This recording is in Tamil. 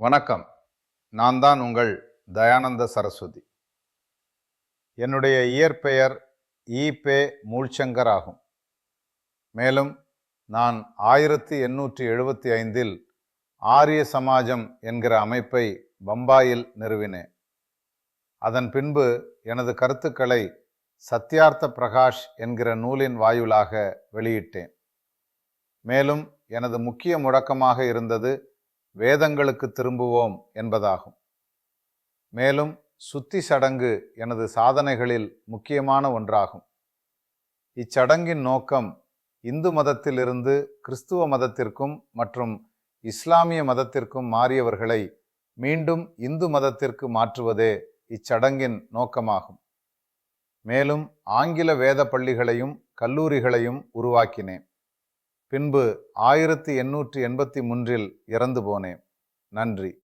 வணக்கம். நான் தான் உங்கள் தயானந்த சரஸ்வதி. என்னுடைய இயற்பெயர் ஈ.பெ. மூழ்சங்கர் ஆகும். மேலும் நான் 1875இல் ஆரிய சமாஜம் என்கிற அமைப்பை பம்பாயில் நிறுவினேன். அதன் பின்பு எனது கருத்துக்களை சத்யார்த்த பிரகாஷ் என்கிற நூலின் வாயிலாக வெளியிட்டேன். மேலும் எனது முக்கிய முழக்கமாக இருந்தது வேதங்களுக்கு திரும்புவோம் என்பதாகும். மேலும் சுத்தி சடங்கு எனது சாதனைகளில் முக்கியமான ஒன்றாகும். இச்சடங்கின் நோக்கம் இந்து மதத்திலிருந்து கிறிஸ்துவ மதத்திற்கும் மற்றும் இஸ்லாமிய மதத்திற்கும் மாறியவர்களை மீண்டும் இந்து மதத்திற்கு மாற்றுவதே இச்சடங்கின் நோக்கமாகும். மேலும் ஆங்கில வேத பள்ளிகளையும் கல்லூரிகளையும் உருவாக்கினேன். பின்பு 1883இல் இறந்து போனேன். நன்றி.